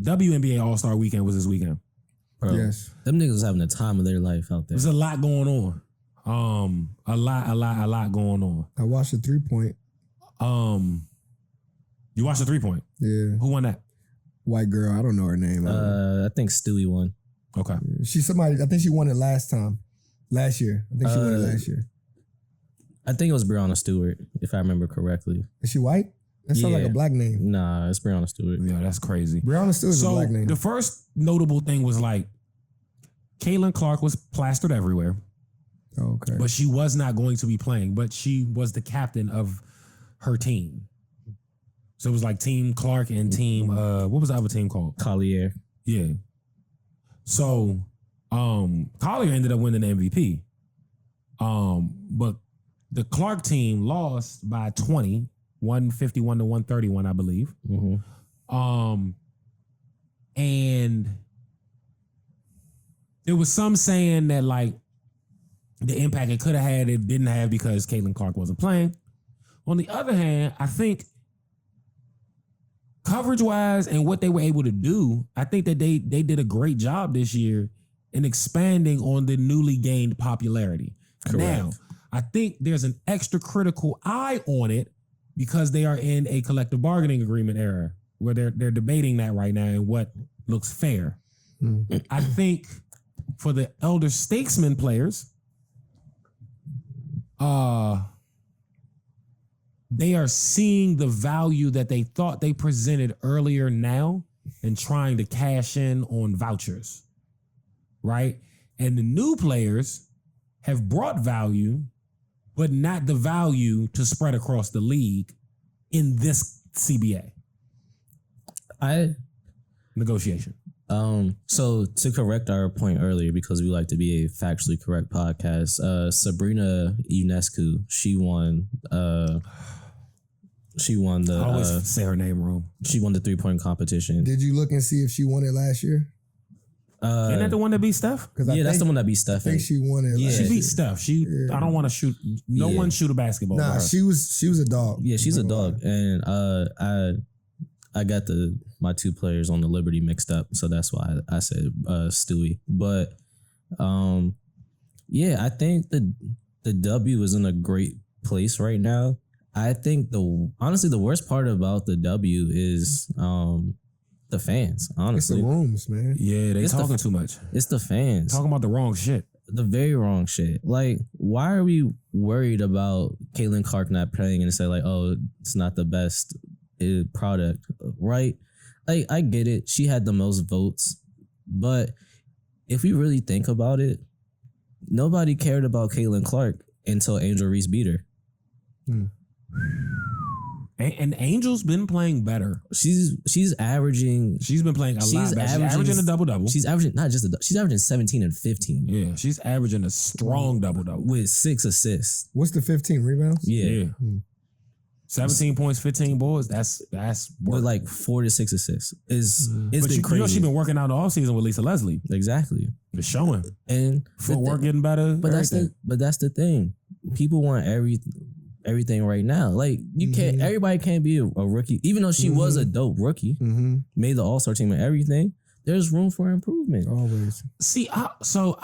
WNBA All-Star Weekend was this weekend. Bro, Yes. them niggas was having the time of their life out there. There's a lot going on. A lot going on. I watched the 3-point. You watched the 3-point? Yeah. Who won that? White girl. I don't know her name. I think Stewie won. Okay. She's somebody. I think she won it last year. I think she won it last year. I think it was Breonna Stewart, if I remember correctly. Is she white? That sounds like Yeah. a black name. Nah, it's Breonna Stewart. Yeah, that's crazy. Breonna Stewart is a black name. The first notable thing was like, Caitlin Clark was plastered everywhere, Okay. but she was not going to be playing, but she was the captain of her team. So it was like Team Clark and Team, what was the other team called? Collier. Yeah. So, Collier ended up winning the MVP. But the Clark team lost by 20, 151 to 131, I believe. Mm-hmm. And there was some saying that like the impact it could have had, it didn't have because Caitlin Clark wasn't playing. On the other hand, I think coverage-wise and what they were able to do, I think that they did a great job this year in expanding on the newly gained popularity. Correct. Now, I think there's an extra critical eye on it because they are in a collective bargaining agreement era where they're debating that right now and what looks fair. I think for the elder statesman players, they are seeing the value that they thought they presented earlier now and trying to cash in on vouchers, right? And the new players have brought value, but not the value to spread across the league in this CBA negotiation. So to correct our point earlier, because we like to be a factually correct podcast, Sabrina Ionescu, she won the I always say her name wrong. she won the 3-point competition. Did you look and see if she won it last year? Isn't that the one that beat Steph? Yeah, that's the one that beat I Steph. think she won it. Yeah. last She beat year. Steph. I Yeah. don't want to shoot. No Yeah. one shoot a basketball. Nah, for her. she was a dog. Yeah, she's a dog, and I got my two players on the Liberty mixed up, so that's why I said Stewie. But yeah, I think the W is in a great place right now. I think honestly the worst part about the W is the fans. It's Honestly, the rooms, man. Yeah, they It's talking too much. it's the fans. Talking about the wrong shit. The very wrong shit. Like, why are we worried about Caitlin Clark not playing and say like, oh, it's not the best product, right? Like, I get it. She had the most votes, but if we really think about it, nobody cared about Caitlin Clark until Angel Reese beat her. And Angel's been playing better. She's averaging. She's been playing a lot better. She's averaging a double-double. She's averaging she's averaging 17 and 15 Yeah, she's averaging a strong double-double. with 6 assists. What's the 15 rebounds? Yeah. 17 points, 15 boards. That's work. With like 4 to 6 assists. It's But been you crazy. know she's been working out the offseason with Lisa Leslie. Exactly. It's showing. And Footwork getting better. But that's the thing. People want everything right now. Like, you can't. Everybody can't be a rookie, even though she was a dope rookie, made the All-Star team and everything. There's room for improvement. Always. See, I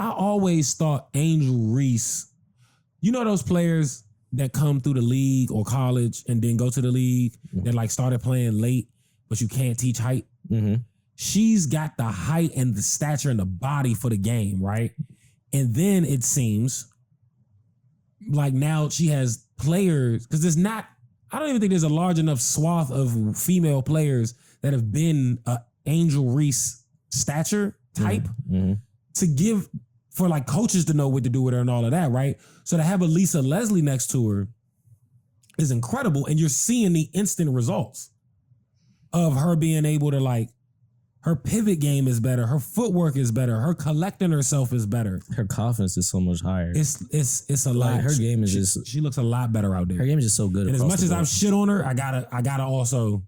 always thought Angel Reese, you know those players that come through the league or college and then go to the league that like started playing late, but you can't teach height. She's got the height and the stature and the body for the game, right? And then it seems like now she has players, because I don't even think there's a large enough swath of female players that have been a Angel Reese stature type to give for like coaches to know what to do with her and all of that, right? So to have a Lisa Leslie next to her is incredible, and you're seeing the instant results of her being able to like, her pivot game is better, her footwork is better, her collecting herself is better. Her confidence is so much higher. It's a lot. Like, her game is she looks a lot better out there. Her game is just so good. And as much as I'm shit on her, I gotta also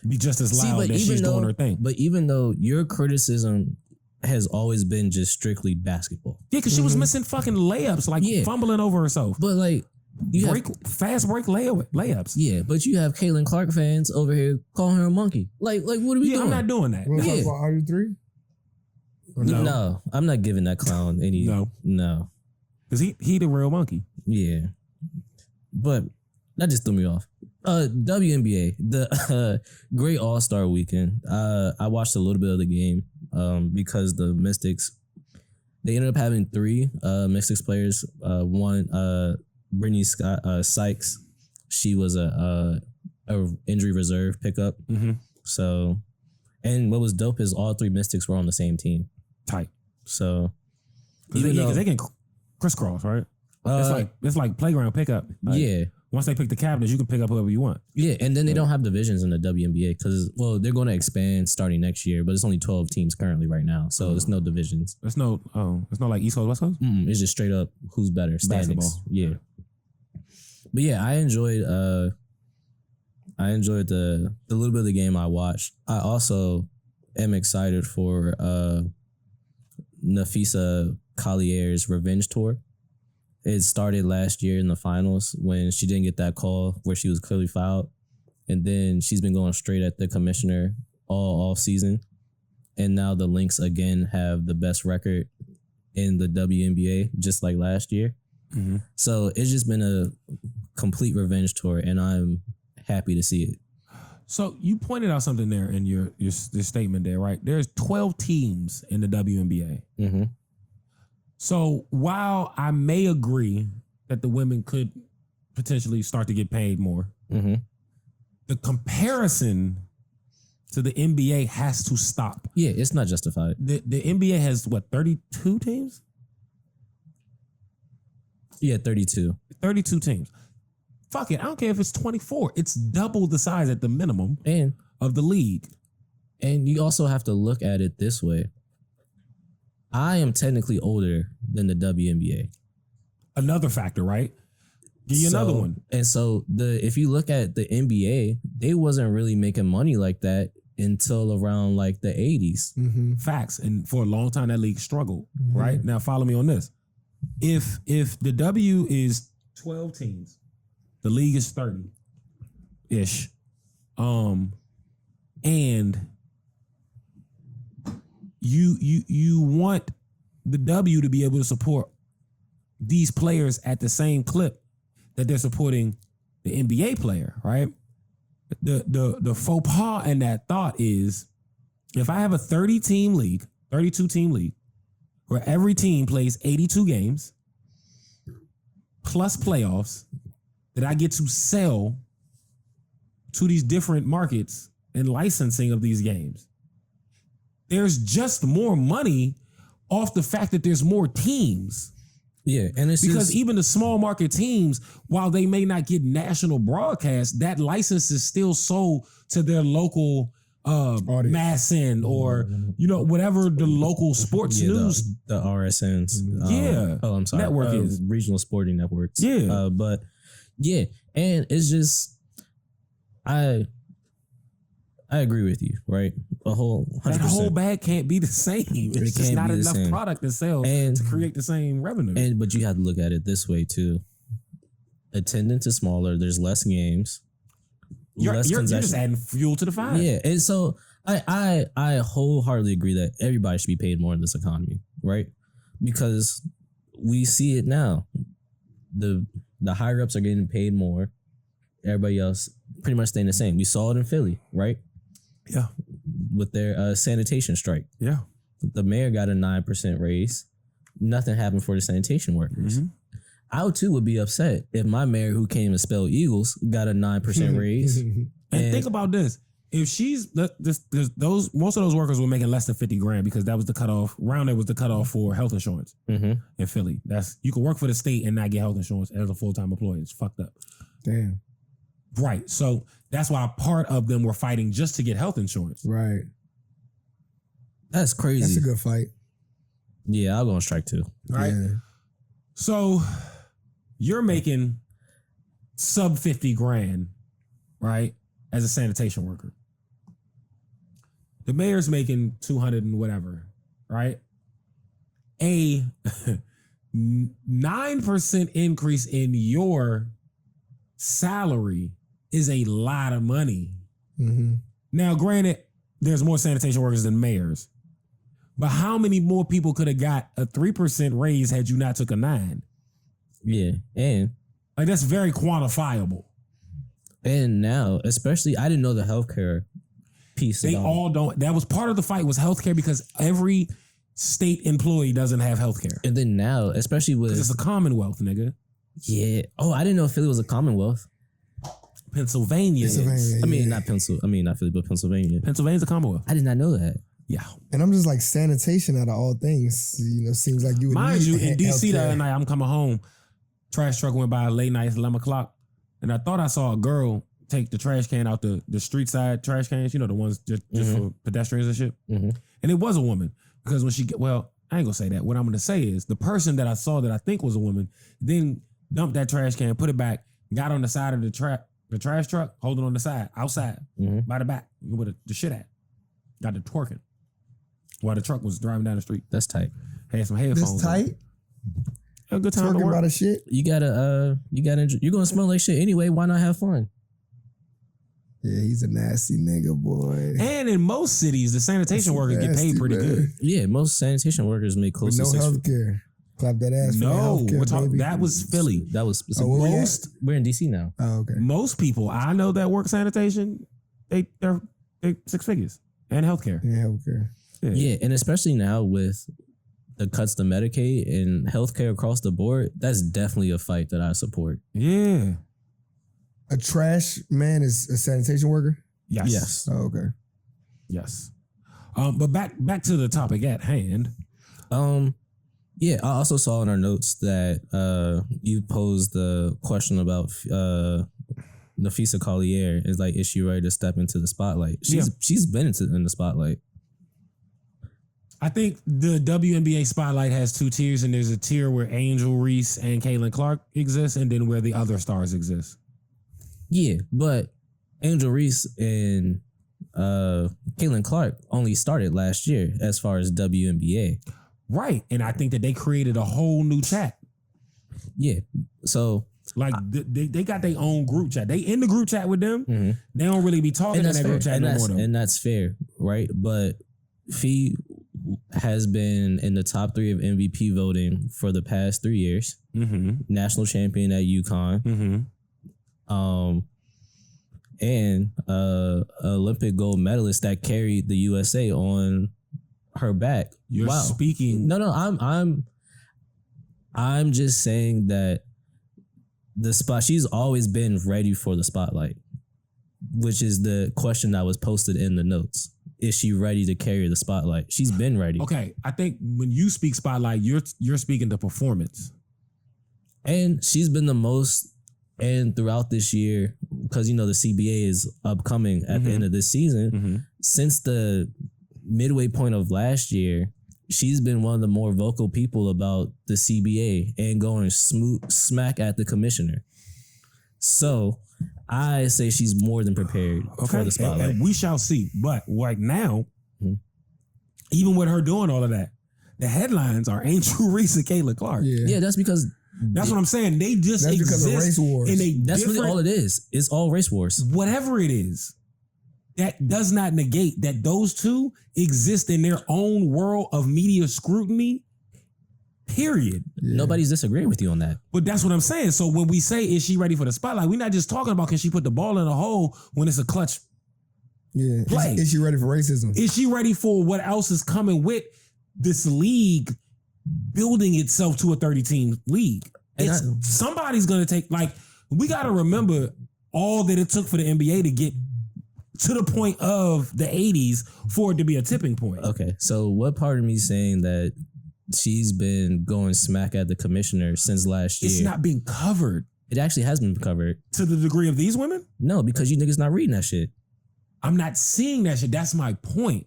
be just as loud that she's doing her thing. But even though your criticism has always been just strictly basketball. Yeah, because she was missing fucking layups, like fumbling over herself. But like, fast break layups. Yeah, but you have Caitlin Clark fans over here calling her a monkey. Like what are we doing? I'm not doing that. We're talking about RG3? No, I'm not giving that clown any. No, because he the real monkey. Yeah, but that just threw me off. WNBA, the great All-Star Weekend. I watched a little bit of the game because the Mystics, they ended up having 3 Mystics players. One, Brittany Sykes, she was a injury reserve pickup. Mm-hmm. So, and what was dope is all 3 Mystics were on the same team. Tight. So, because they can crisscross, right? It's like playground pickup. Like, yeah. Once they pick the cabinets, you can pick up whoever you want. Yeah, and then they don't have divisions in the WNBA because, well, they're going to expand starting next year, but it's only 12 teams currently right now, so there's no divisions. It's no like East Coast, West Coast? It's just straight up who's better, standings. Basketball. Yeah. But yeah, I enjoyed the little bit of the game I watched. I also am excited for Nafisa Collier's revenge tour. It started last year in the finals when she didn't get that call where she was clearly fouled. And then she's been going straight at the commissioner all season. And now the Lynx again have the best record in the WNBA, just like last year. Mm-hmm. So it's just been a complete revenge tour, and I'm happy to see it. So you pointed out something there in your statement there, right? There's 12 teams in the WNBA. Mm-hmm. So while I may agree that the women could potentially start to get paid more, Mm-hmm. the comparison to the NBA has to stop. Yeah, it's not justified. The NBA has, 32 teams? Yeah, 32. 32 teams. Fuck it. I don't care if it's 24. It's double the size at the minimum And of the league. you also have to look at it this way. I am technically older than the WNBA. Another factor, right? Give you another one. And so if you look at the NBA, they wasn't really making money like that until around like the 80s. Mm-hmm. Facts. And for a long time, that league struggled, right? Now, follow me on this. If the W is 12 teams, the league is 30-ish. And you want the W to be able to support these players at the same clip that they're supporting the NBA player, right? The faux pas in that thought is if I have a 32-team league, where every team plays 82 games plus playoffs that I get to sell to these different markets and licensing of these games, there's just more money off the fact that there's more teams. Yeah, and it's because just, even the small market teams, while they may not get national broadcast, that license is still sold to their local mass end or whatever the local sports news. The RSNs. I'm sorry. Network is regional sporting networks. Yeah. But yeah, and it's just I agree with you, right? A whole 100%. That whole bag can't be the same. It's just not enough product to sell to create the same revenue. But you have to look at it this way too. Attendance is smaller. There's less games. You're just adding fuel to the fire. Yeah, and so I wholeheartedly agree that everybody should be paid more in this economy, right? Because we see it now. The higher ups are getting paid more. Everybody else pretty much staying the same. We saw it in Philly, right? Yeah. With their sanitation strike. Yeah. The mayor got a 9% raise. Nothing happened for the sanitation workers. Mm-hmm. I too would be upset if my mayor who came to spell Eagles got a 9% raise. And think about this. If she's those most of those workers were making less than $50,000 because that was the cutoff. Round there was the cutoff for health insurance in Philly. That's you can work for the state and not get health insurance as a full-time employee. It's fucked up. Damn. Right. So that's why part of them were fighting just to get health insurance. Right. That's crazy. That's a good fight. Yeah, I'll go on strike too. Right. Yeah. So you're making sub $50,000, right? As a sanitation worker. The mayor's making 200 and whatever, right? 9% increase in your salary is a lot of money. Mm-hmm. Now, granted, there's more sanitation workers than mayors, but how many more people could have got a 3% raise had you not took a 9? Yeah, and like that's very quantifiable. And now, especially, I didn't know the healthcare piece. They all don't. That was part of the fight was healthcare because every state employee doesn't have healthcare. And then now, especially with it's a Commonwealth, nigga. Yeah. Oh, I didn't know Philly was a Commonwealth. Pennsylvania is. I mean, not Philly, but Pennsylvania. Pennsylvania's a Commonwealth. I did not know that. Yeah. And I'm just like sanitation out of all things. You know, seems like you would Mind you, in DC the healthcare. other night, I'm coming home. Trash truck went by late night, 11 o'clock. And I thought I saw a girl take the trash can out the street side trash cans, you know, the ones just for pedestrians and shit. Mm-hmm. And it was a woman because when I ain't gonna say that. What I'm gonna say is the person that I saw that I think was a woman then dumped that trash can, put it back, got on the side of the trash truck, holding on the side, outside, by the back, with the shit at. Got the twerking while the truck was driving down the street. That's tight. Had some headphones. This tight? A good time to Talking work. about a shit? You're gonna smell like shit anyway. Why not have fun? Yeah, he's a nasty nigga, boy. And in most cities, the sanitation workers get paid pretty good. Yeah, most sanitation workers make close With to no six. health care. Clap that ass for No, healthcare, we're talking. baby. That was Philly. That was specific. Oh, where we We're in DC now. Oh, okay. Most people I know that work sanitation, they're 6 figures and healthcare. Yeah, healthcare. Yeah, and especially now with the cuts to Medicaid and healthcare across the board, that's definitely a fight that I support. Yeah. A trash man is a sanitation worker? Yes. Oh, okay. Yes. But back to the topic at hand. Yeah, I also saw in our notes that you posed the question about Nafisa Collier. Is like, is she ready to step into the spotlight? She's been in the spotlight. I think the WNBA spotlight has 2 tiers, and there's a tier where Angel Reese and Caitlin Clark exist, and then where the other stars exist. Yeah, but Angel Reese and Caitlin Clark only started last year as far as WNBA. Right. And I think that they created a whole new chat. Yeah. So like they got their own group chat. They in the group chat with them. Mm-hmm. They don't really be talking in that group chat no more though. And that's fair, right? But Fee has been in the top 3 of MVP voting for the past 3 years. Mm-hmm. National champion at UConn. Mm-hmm. And Olympic gold medalist that carried the USA on her back. You're speaking. No, I'm just saying that she's always been ready for the spotlight, which is the question that was posted in the notes. Is she ready to carry the spotlight? She's been ready. Okay, I think when you speak spotlight, you're speaking to performance. And she's been the most, and throughout this year, because, you know, the CBA is upcoming at the end of this season, since the midway point of last year, she's been one of the more vocal people about the CBA and going smack at the commissioner. So I say she's more than prepared for the spotlight. And we shall see. But right now, even with her doing all of that, the headlines are Angel Reese and Caitlin Clark. Yeah, that's because that's what I'm saying. They just exist because of race wars. That's really all it is. It's all race wars. Whatever it is, that does not negate that those two exist in their own world of media scrutiny. Period. Yeah. Nobody's disagreeing with you on that. But that's what I'm saying. So when we say, is she ready for the spotlight? We're not just talking about can she put the ball in the hole when it's a clutch play. Is she ready for racism? Is she ready for what else is coming with this league building itself to a 30-team league? Somebody's going to take, like, we got to remember all that it took for the NBA to get to the point of the 80s for it to be a tipping point. Okay, so what part of me saying that she's been going smack at the commissioner since last year? It's not being covered. It actually has been covered. To the degree of these women? No, because you niggas not reading that shit. I'm not seeing that shit. That's my point.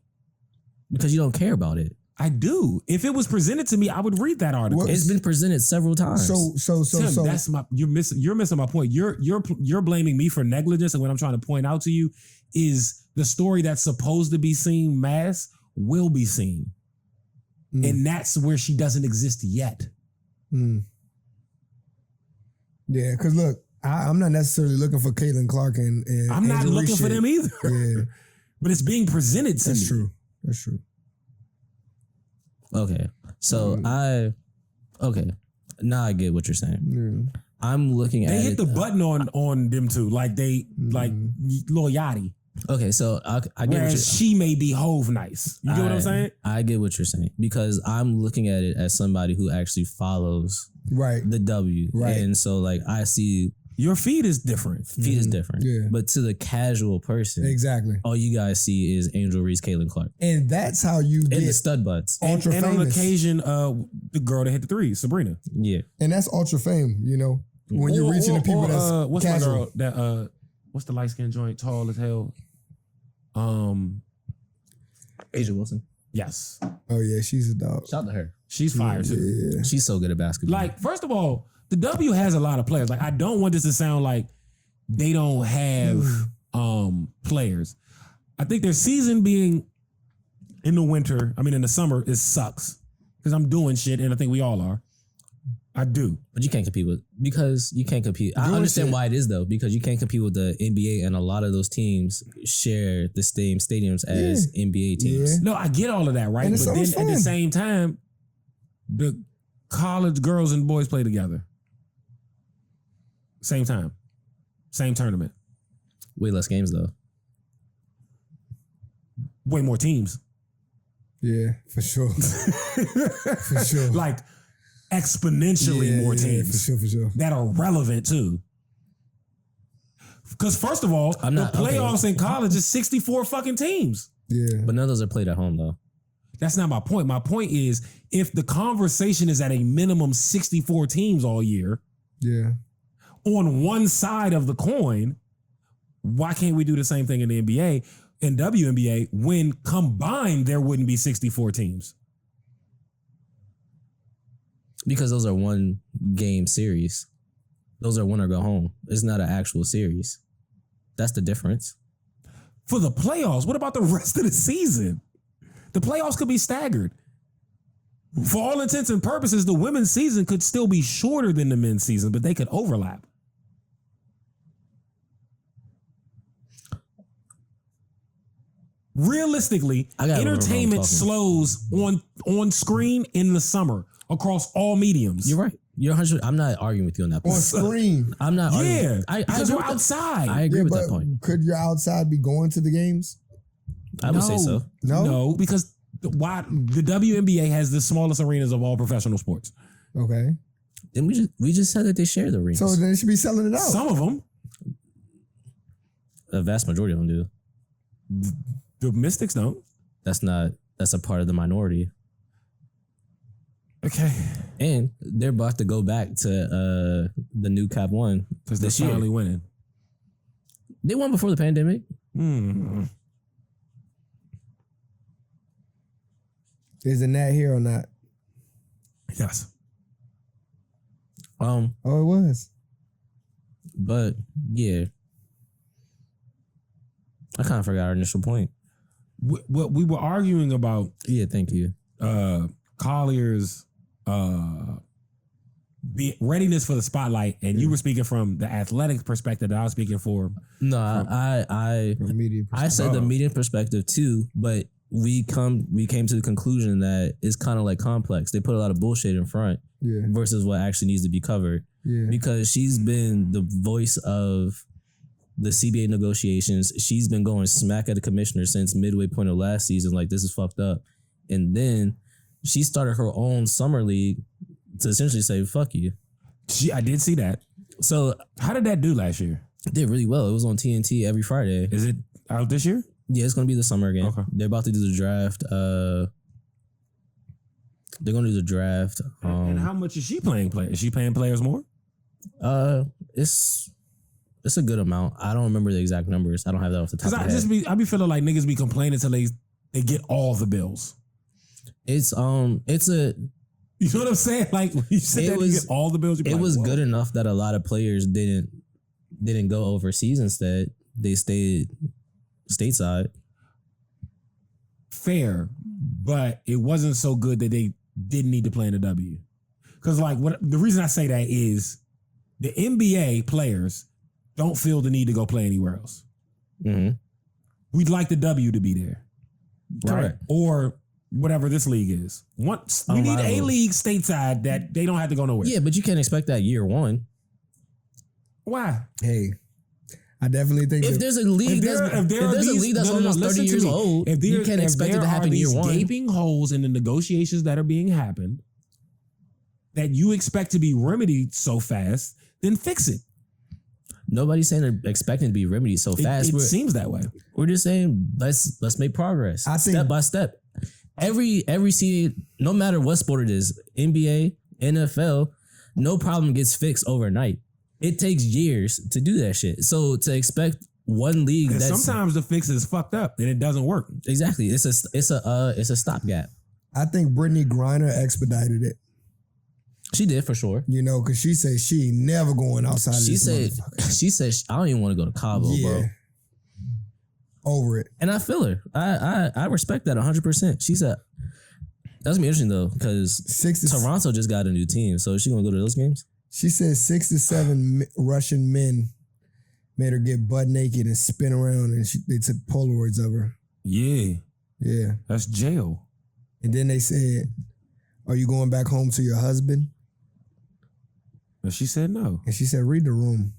Because you don't care about it. I do. If it was presented to me, I would read that article. It's been presented several times. Tim, that's my. You're missing my point. You're blaming me for negligence, and what I'm trying to point out to you is the story that's supposed to be seen mass will be seen, and that's where she doesn't exist yet. Yeah, because look, I'm not necessarily looking for Caitlin Clark and I'm not Angel looking Reese for shit. them either. Yeah, But it's being presented to me. that's true. That's true. Okay. So now I get what you're saying. Yeah. I'm looking at They hit it. the button on them two. Like they like Lil Yachty. Okay, so I get what you're Whereas she may be Hove nice. You get what I'm saying? I get what you're saying because I'm looking at it as somebody who actually follows Right. the W. Right. And so like I see Your feed is different. feed is different. Yeah. But to the casual person, Exactly. all you guys see is Angel Reese, Caitlin Clark. And that's how you And the get stud butts. ultra And on famous. occasion, the girl that hit the threes, Sabrina. Yeah. And that's ultra fame, you know, when you're reaching the people that's what's casual. my girl that what's the light skinned joint, tall as hell? Asia Wilson. Yes. Oh yeah, she's a dog. Shout out to her. She's fire too. Yeah. She's so good at basketball. Like, first of all, the W has a lot of players. Like, I don't want this to sound like they don't have players. I think their season being in the summer, it sucks. Because I'm doing shit, and I think we all are. I do. But you can't compete because you can't compete. I understand why it is though, because you can't compete with the NBA, and a lot of those teams share the same stadiums as NBA teams. Yeah. No, I get all of that, right? And But it's then at the fun. same time, the college girls and boys play together. Same time. Same tournament. Way less games though. Way more teams. Yeah, for sure. For sure. Like exponentially more teams. For sure. That are relevant too. Because first of all, I'm not- the playoffs in college is 64 fucking teams. Yeah. But none of those are played at home though. That's not my point. My point is, if the conversation is at a minimum 64 teams all year, Yeah. on one side of the coin, why can't we do the same thing in the NBA and WNBA when combined there wouldn't be 64 teams? Because those are one game series. Those are win or go home. It's not an actual series. That's the difference. For the playoffs, what about the rest of the season? The playoffs could be staggered. For all intents and purposes, the women's season could still be shorter than the men's season, but they could overlap. Realistically, entertainment slows on screen in the summer across all mediums. You're right. You're 100. I'm not arguing with you on that point. On screen. I'm not arguing. Yeah, I because agree we're with that. outside. I agree Yeah, with but that point. could your outside be going to the games? I would say so. No? Because why the WNBA has the smallest arenas of all professional sports. Okay. Then we just said that they share the rings. So then they should be selling it out. Some of them, A vast majority of them do. the Mystics don't. That's a part of the minority. Okay, And they're about to go back to the new Cap 1 because they're this year. finally winning. They won before the pandemic. Is the Nat here or not? Yes. Oh, it was. But yeah, I kind of forgot our initial point. What we were arguing about Yeah, thank you. Collier's readiness for the spotlight, and you were speaking from the athletic perspective that I was speaking for. No, I From a media I said the media perspective too, but we came to the conclusion that it's kind of like complex. They put a lot of bullshit in front Yeah. versus what actually needs to be covered. Yeah. Because she's been the voice of the CBA negotiations. She's been going smack at the commissioner since midway point of last season. Like, this is fucked up. And then she started her own summer league to essentially say, fuck you. I did see that. So How did that do last year? it did really well. It was on TNT every Friday. Is it out this year? Yeah, it's going to be the summer again. Okay. They're about to do the draft. They're going to do the draft. And how much is she playing players? Is she paying players more? It's a good amount. I don't remember the exact numbers. I don't have that off the top Because of my head. I be feeling like niggas be complaining till they get all the bills. It's a You know what I'm saying? Like when you sit there and you get all the bills. It was good enough that a lot of players didn't go overseas. Instead, they stayed stateside. Fair, but it wasn't so good that they didn't need to play in the W. Because like what the reason I say that is the NBA players don't feel the need to go play anywhere else. Mm-hmm. We'd like the W to be there, right? Correct. Or whatever this league is. We need a league stateside that they don't have to go nowhere. Yeah, but you can't expect that year one. Why? Hey, I definitely think If there's a league that's almost 30 years old, you can't expect it to happen year one. Gaping holes in the negotiations that are being happened that you expect to be remedied so fast, then fix it. Nobody's saying they're expecting to be remedied so fast. It seems that way. We're just saying let's make progress. I think, step by step. Every seed, no matter what sport it is, NBA, NFL, no problem gets fixed overnight. It takes years to do that shit. So to expect one league and sometimes the fix is fucked up and it doesn't work. Exactly. It's a stopgap. I think Brittany Griner expedited it. She did for sure. You know, because she said she ain't never going outside of this motherfucker. She said I don't even want to go to Cabo, bro. Over it. And I feel her. I respect that 100%. She said that's gonna be interesting though, because Toronto just got a new team. So is she gonna go to those games? She said 6 to 7 Russian men made her get butt naked and spin around, and they took Polaroids of her. Yeah. Yeah. That's jail. And then they said, "Are you going back home to your husband?" And she said no. And she said, "Read the room."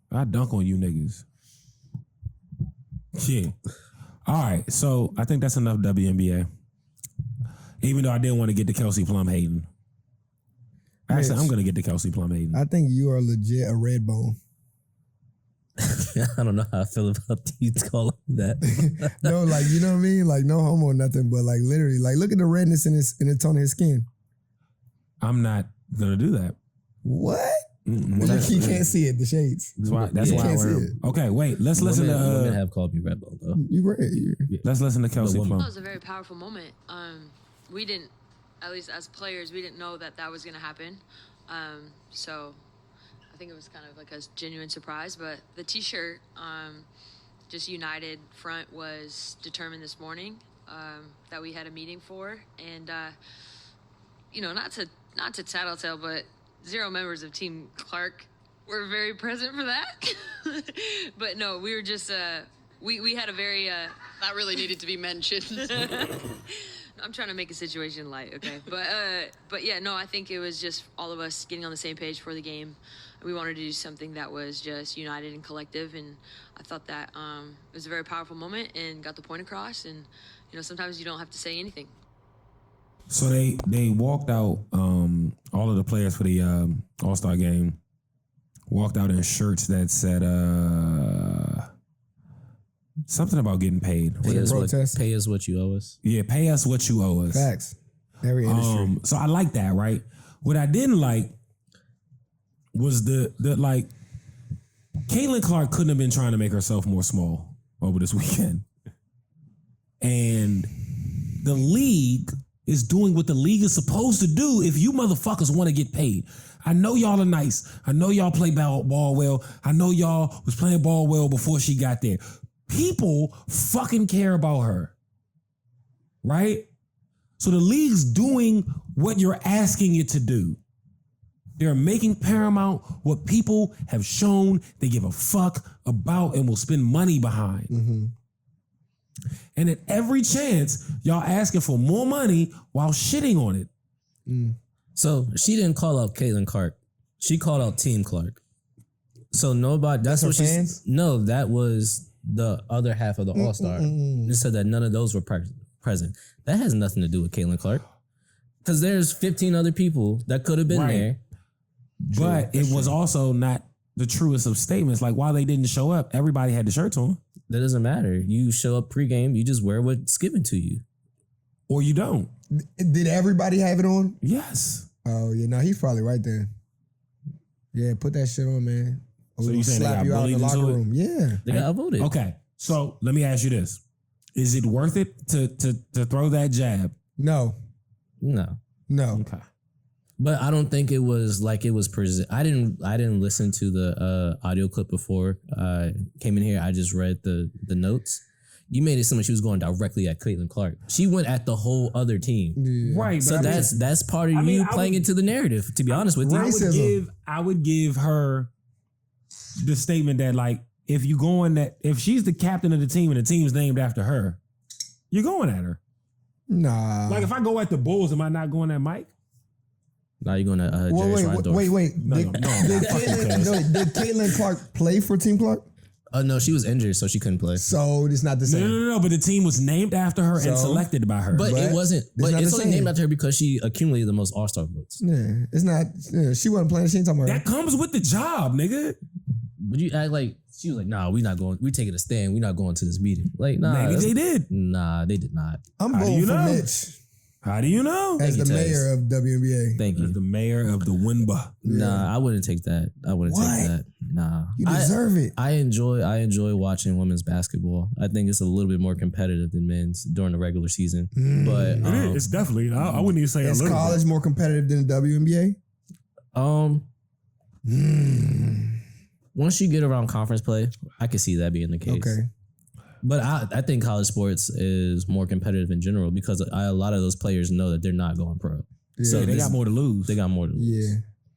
I dunk on you niggas. Yeah. All right. So I think that's enough WNBA. Even though I didn't want to get to Kelsey Plum hating. Actually, I'm going to get to Kelsey Plum hating. I think you are legit a red bone. I don't know how I feel about you calling that. No, like, you know what I mean? Like, no homo or nothing, but like literally, like, look at the redness in the tone of his skin. I'm not going to do that. What? You can't see it, the shades. That's why I wear it. Okay, wait. Let's listen to... women have called me red bone, though. You red. Let's listen to Kelsey Plum. That was a very powerful moment. We didn't, at least as players, we didn't know that was going to happen. So I think it was kind of like a genuine surprise. But the T-shirt, just United front, was determined this morning that we had a meeting for. And, you know, not to tattletale, but 0 members of Team Clark were very present for that. But no, we were just, we had a very... that really needed to be mentioned. I'm trying to make a situation light, okay? But yeah, no, I think it was just all of us getting on the same page for the game. We wanted to do something that was just united and collective, and I thought that it was a very powerful moment and got the point across. And you know, sometimes you don't have to say anything. So they walked out. All of the players for the All-Star game walked out in shirts that said something about getting paid. Pay us what you owe us. Yeah, pay us what you owe us. Facts. Every industry. So I like that, right? What I didn't like was the like Caitlin Clark couldn't have been trying to make herself more small over this weekend. And the league is doing what the league is supposed to do if you motherfuckers want to get paid. I know y'all are nice. I know y'all play ball well. I know y'all was playing ball well before she got there. People fucking care about her. Right? So the league's doing what you're asking it to do. They're making paramount what people have shown they give a fuck about and will spend money behind. Mm-hmm. And at every chance, y'all asking for more money while shitting on it. Mm. So she didn't call out Caitlin Clark. She called out Team Clark. So nobody. That's what fans? No, that was the other half of the All-Star. They said that none of those were present. That has nothing to do with Caitlin Clark. Because there's 15 other people that could have been there. But it was also not the truest of statements. Like, while they didn't show up, everybody had the shirts on. That doesn't matter. You show up pregame, you just wear what's given to you. Or you don't. Did everybody have it on? Yes. Oh, yeah. No, he's probably right there. Yeah, put that shit on, man. Or So we'll you saying they slap got you out in the bullied locker into it? room. Yeah. They got outvoted. Okay. So let me ask you this. Is it worth it to throw that jab? No. No. Okay. But I don't think it was like it was present. I didn't listen to the audio clip before I came in here. I just read the notes. you made it seem like she was going directly at Caitlin Clark. She went at the whole other team. Yeah. Right. So that's part of you playing into the narrative, to be honest with you. I would give her the statement that like if she's the captain of the team and the team's named after her, you're going at her. Nah. Like if I go at the Bulls, am I not going at Mike? Now you're going to wait. No. Did Caitlin Clark play for Team Clark? No, she was injured, so she couldn't play. So it's not the same. No. But the team was named after her and selected by her. But it wasn't. But it's only same. named after her because she accumulated the most All-Star votes. Yeah, it's not. Yeah, she wasn't playing. She ain't talking about that comes with the job, nigga. But you act like she was like, nah, we're not going. We're taking a stand. We're not going to this meeting. Like, nah, maybe they did. Nah, they did not. I'm How do voting you for know? Mitch How do you know? as the Thank you, mayor of WNBA. Thank you. As the mayor of the WNBA. Nah, I wouldn't take that. I wouldn't take that. Nah, You deserve it. I enjoy watching women's basketball. I think it's a little bit more competitive than men's during the regular season. But It's definitely. I wouldn't even say Is a little college more competitive than the WNBA? Once you get around conference play, I can see that being the case. Okay. But I think college sports is more competitive in general because a lot of those players know that they're not going pro. Yeah. So they got more to lose. They got more to lose. Yeah.